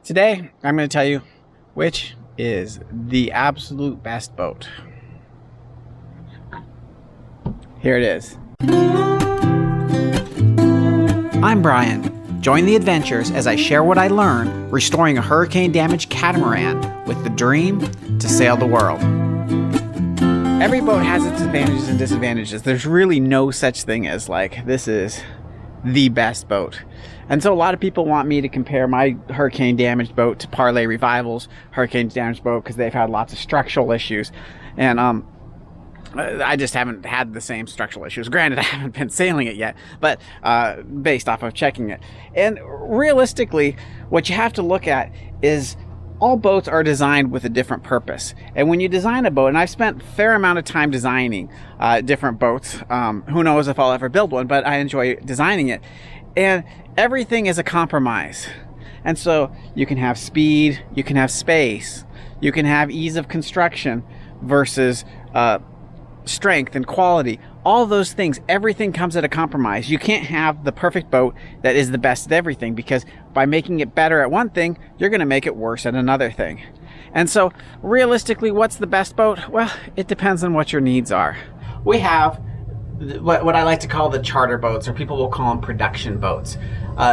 Today, I'm going to tell you which is the absolute best boat. Here it is. I'm Bryan. Join the adventures as I share what I learned restoring a hurricane-damaged catamaran with the dream to sail the world. Every boat has its advantages and disadvantages. There's really no such thing as like, this is the best boat. And so a lot of people want me to compare my hurricane damaged boat to Parlay Revival's hurricane damaged boat because they've had lots of structural issues. And I just haven't had the same structural issues. Granted, I haven't been sailing it yet, but based off of checking it. And realistically, what you have to look at is all boats are designed with a different purpose. And when you design a boat, and I've spent a fair amount of time designing different boats. Who knows if I'll ever build one, but I enjoy designing it. And everything is a compromise. And so you can have speed, you can have space, you can have ease of construction versus strength and quality. All those things, everything comes at a compromise. You can't have the perfect boat that is the best at everything, because by making it better at one thing, you're going to make it worse at another thing. And so realistically, what's the best boat? Well, it depends on what your needs are. We have what I like to call the charter boats, or people will call them production boats.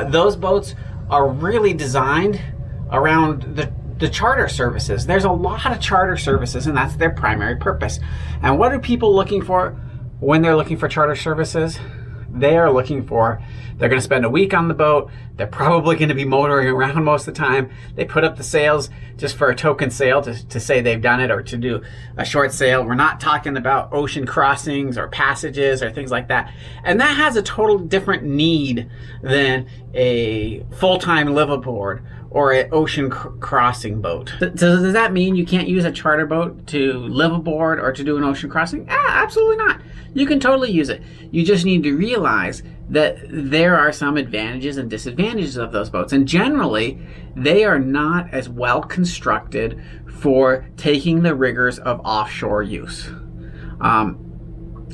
Those boats are really designed around the charter services. There's a lot of charter services, and that's their primary purpose. And what are people looking for when they're looking for charter services? They're going to spend a week on the boat. They're probably going to be motoring around most of the time. They put up the sails just for a token sail to say they've done it, or to do a short sail. We're not talking about ocean crossings or passages or things like that. And that has a total different need than a full-time liveaboard or an ocean crossing boat. So does that mean you can't use a charter boat to live aboard or to do an ocean crossing? Absolutely not. You can totally use it. You just need to realize that there are some advantages and disadvantages of those boats. And generally, they are not as well constructed for taking the rigors of offshore use.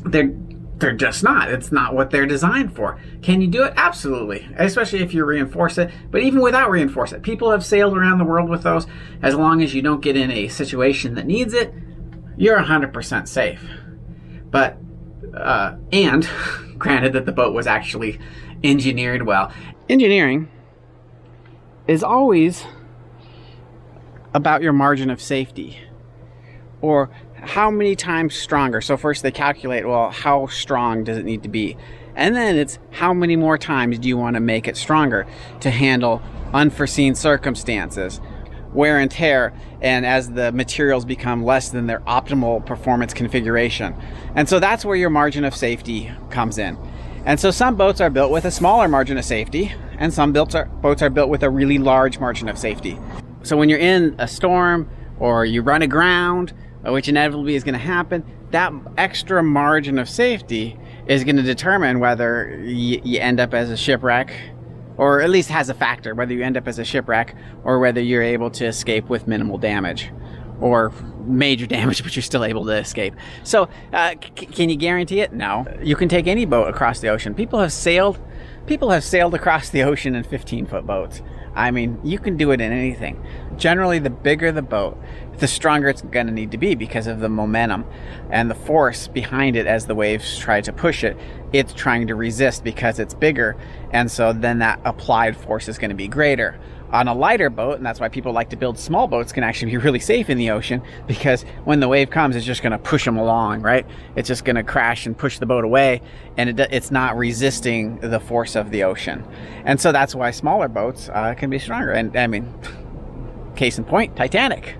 They're just not. It's not what they're designed for. Can you do it? Absolutely. Especially if you reinforce it. But even without reinforce it, people have sailed around the world with those. As long as you don't get in a situation that needs it, you're 100% safe. But, and granted that the boat was actually engineered well. Engineering is always about your margin of safety, or how many times stronger. So first they calculate, well, how strong does it need to be? And then it's how many more times do you want to make it stronger to handle unforeseen circumstances, wear and tear, and as the materials become less than their optimal performance configuration. And so that's where your margin of safety comes in. And so some boats are built with a smaller margin of safety, and some boats are built with a really large margin of safety. So when you're in a storm or you run aground, which inevitably is going to happen, that extra margin of safety is going to determine whether you end up as a shipwreck, or at least has a factor, whether you end up as a shipwreck or whether you're able to escape with minimal damage, or major damage, but you're still able to escape. So can you guarantee it? No. You can take any boat across the ocean. People have sailed across the ocean in 15-foot boats. I mean, you can do it in anything. Generally, the bigger the boat, the stronger it's going to need to be because of the momentum and the force behind it as the waves try to push it. It's trying to resist because it's bigger, and so then that applied force is going to be greater. On a lighter boat, and that's why people like to build small boats, can actually be really safe in the ocean, because when the wave comes, it's just going to push them along, right? It's just going to crash and push the boat away, and it's not resisting the force of the ocean. And so that's why smaller boats can be stronger. And I mean, case in point, Titanic.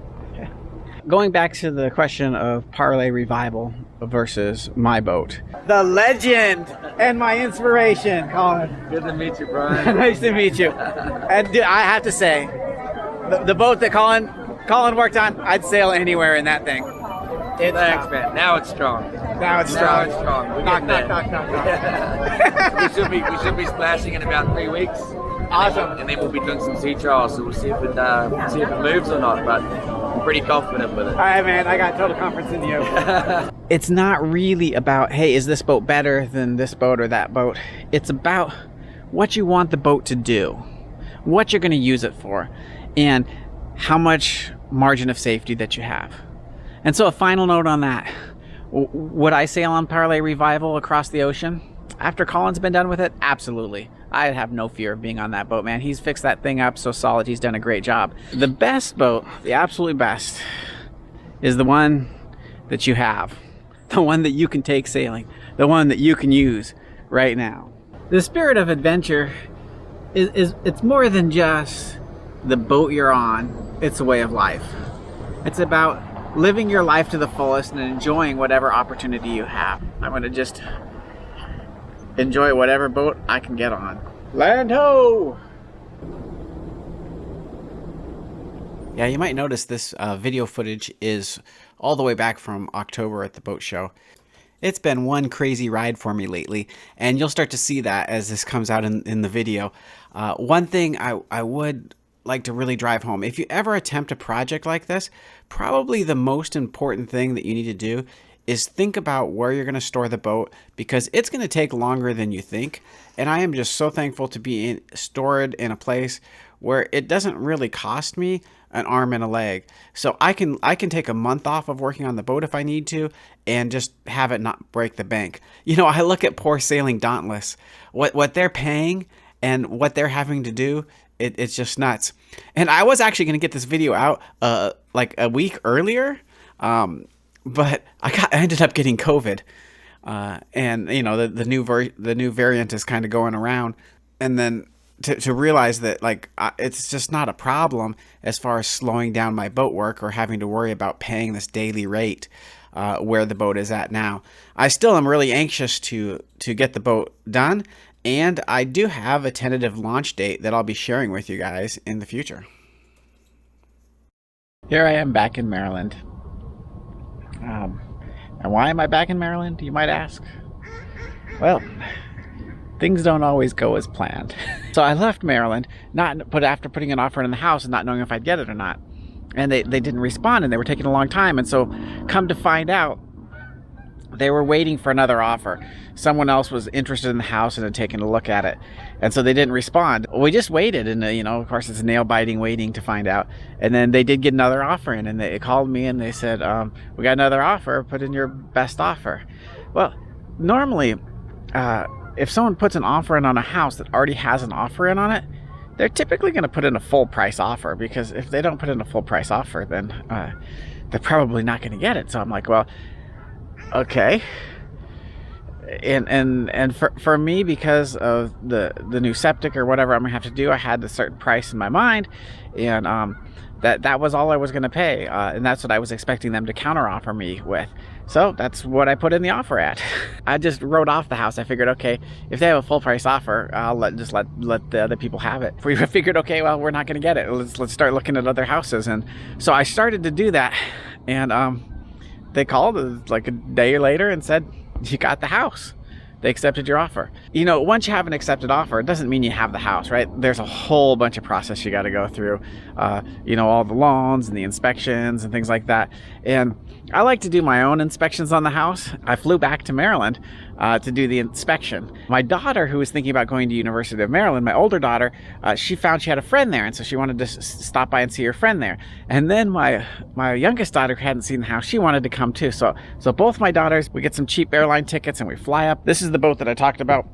Going back to the question of Parlay Revival versus my boat. The legend and my inspiration, Colin. Good to meet you, Bryan. Nice to meet you. And I have to say, the boat that Colin worked on, I'd sail anywhere in that thing. Thanks, man. Now it's strong. Now it's strong. We're Knock, getting knock, there. knock, knock, knock. we should be splashing in about 3 weeks. Awesome. And then we'll be doing some sea trials, so we'll see if it moves or not. But I'm pretty confident with it. All right, man. I got total confidence in you. It's not really about, hey, is this boat better than this boat or that boat? It's about what you want the boat to do. what you're going to use it for, and how much margin of safety that you have. And so a final note on that. Would I sail on Parlay Revival across the ocean? After Colin's been done with it? Absolutely. I have no fear of being on that boat, man. He's fixed that thing up so solid. He's done a great job. The best boat, the absolutely best, is the one that you have. The one that you can take sailing. The one that you can use right now. The spirit of adventure it's more than just the boat you're on. It's a way of life. It's about living your life to the fullest and enjoying whatever opportunity you have. I'm going to just enjoy whatever boat I can get on. Land ho! Yeah, you might notice this video footage is all the way back from October at the boat show. It's been one crazy ride for me lately, and you'll start to see that as this comes out in the video. One thing I would like to really drive home, if you ever attempt a project like this, probably the most important thing that you need to do is think about where you're going to store the boat, because it's going to take longer than you think. And I am just so thankful to be stored in a place where it doesn't really cost me an arm and a leg. So I can take a month off of working on the boat if I need to, and just have it not break the bank. You know, I look at poor Sailing Dauntless, what they're paying and what they're having to do. It's just nuts. And I was actually going to get this video out like a week earlier, but I ended up getting COVID, and you know the new variant is kind of going around, and then to realize that like it's just not a problem as far as slowing down my boat work or having to worry about paying this daily rate where the boat is at now. I still am really anxious to get the boat done. And I do have a tentative launch date that I'll be sharing with you guys in the future. Here I am back in Maryland. And why am I back in Maryland, you might ask? Well, things don't always go as planned. So I left Maryland, but after putting an offer in the house and not knowing if I'd get it or not. And they didn't respond, and they were taking a long time. And so come to find out, they were waiting for another offer. Someone else was interested in the house and had taken a look at it. And so they didn't respond. We just waited, and you know, of course it's nail-biting waiting to find out. And then they did get another offer in, and they called me and they said, we got another offer, put in your best offer. Well, normally, if someone puts an offer in on a house that already has an offer in on it, they're typically going to put in a full price offer, because if they don't put in a full price offer, then they're probably not going to get it. So I'm like, well, okay. And for me, because of the new septic or whatever I'm gonna have to do, I had a certain price in my mind, and that was all I was gonna pay, and that's what I was expecting them to counteroffer me with. So that's what I put in the offer at. I just wrote off the house. I figured, okay, if they have a full price offer, I'll let the other people have it. We figured, okay, well, we're not gonna get it. Let's start looking at other houses. And so I started to do that, and they called like a day later and said, you got the house. They accepted your offer. You know, once you have an accepted offer, it doesn't mean you have the house, right? There's a whole bunch of process you got to go through. You know, all the loans and the inspections and things like that. And I like to do my own inspections on the house. I flew back to Maryland to do the inspection. My daughter, who was thinking about going to University of Maryland, my older daughter, she found she had a friend there, and so she wanted to stop by and see her friend there. And then my youngest daughter, who hadn't seen the house, she wanted to come too. So both my daughters, we get some cheap airline tickets and we fly up. This is the boat that I talked about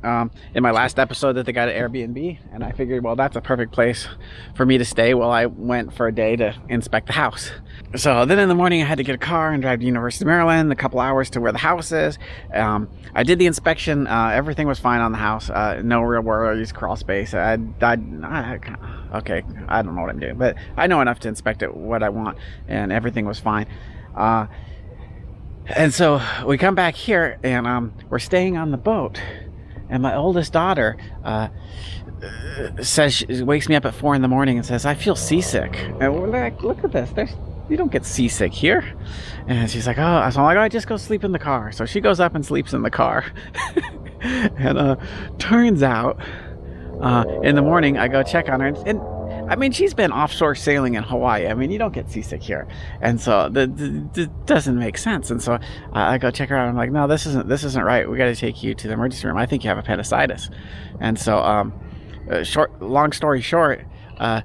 in my last episode that they got at Airbnb, and I figured, well, that's a perfect place for me to stay while I went for a day to inspect the house. So then in the morning I had to get a car and drive to University of Maryland, a couple hours to where the house is. I did the inspection. Everything was fine on the house. No real worries, crawl space. Okay, I don't know what I'm doing, but I know enough to inspect it what I want, and everything was fine. And so we come back here, and we're staying on the boat, and my oldest daughter wakes me up at 4 a.m. and says, I feel seasick. And we're like, look at this. You don't get seasick here. And she's like, oh. So I'm like, all right, just go sleep in the car. So she goes up and sleeps in the car. And turns out, in the morning, I go check on her. And I mean, she's been offshore sailing in Hawaii. I mean, you don't get seasick here. And so it doesn't make sense. And so I go check her out. I'm like, no, this isn't right. We got to take you to the emergency room. I think you have appendicitis. And so long story short, uh,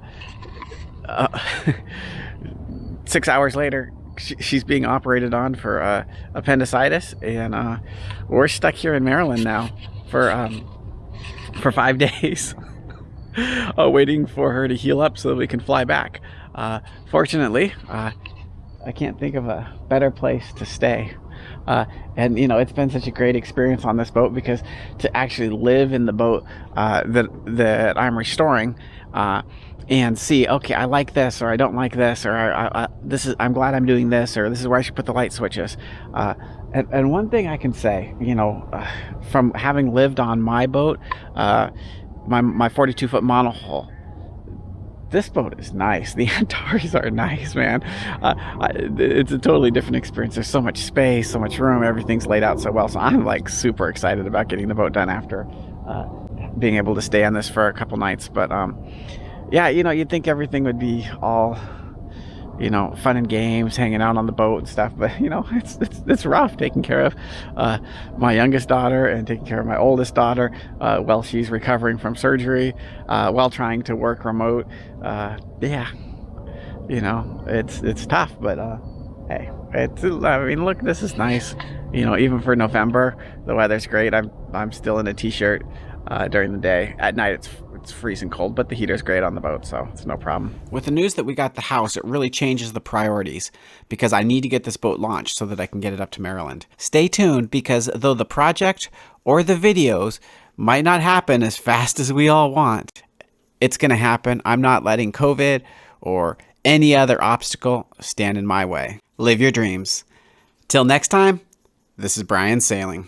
6 hours later, she's being operated on for appendicitis, and we're stuck here in Maryland now for 5 days, waiting for her to heal up so that we can fly back. Fortunately, I can't think of a better place to stay. And it's been such a great experience on this boat, because to actually live in the boat that I'm restoring, and see, okay, I like this, or I don't like this, or I'm glad I'm doing this, or this is where I should put the light switches. And one thing I can say, from having lived on my boat, my 42-foot monohull, this boat is nice. The Antares are nice, man. It's a totally different experience. There's so much space, so much room. Everything's laid out so well. So I'm like super excited about getting the boat done after being able to stay on this for a couple nights. But yeah, you'd think everything would be all, fun and games, hanging out on the boat and stuff. But it's rough taking care of my youngest daughter and taking care of my oldest daughter while she's recovering from surgery, while trying to work remote. Yeah, it's tough, but hey, look, this is nice. Even for November, the weather's great. I'm still in a t-shirt during the day. At night, it's freezing cold, but the heater's great on the boat, so it's no problem. With the news that we got the house, it really changes the priorities, because I need to get this boat launched so that I can get it up to Maryland. Stay tuned, because though the project or the videos might not happen as fast as we all want, it's going to happen. I'm not letting COVID or any other obstacle stand in my way. Live your dreams. Till next time, this is Bryan sailing.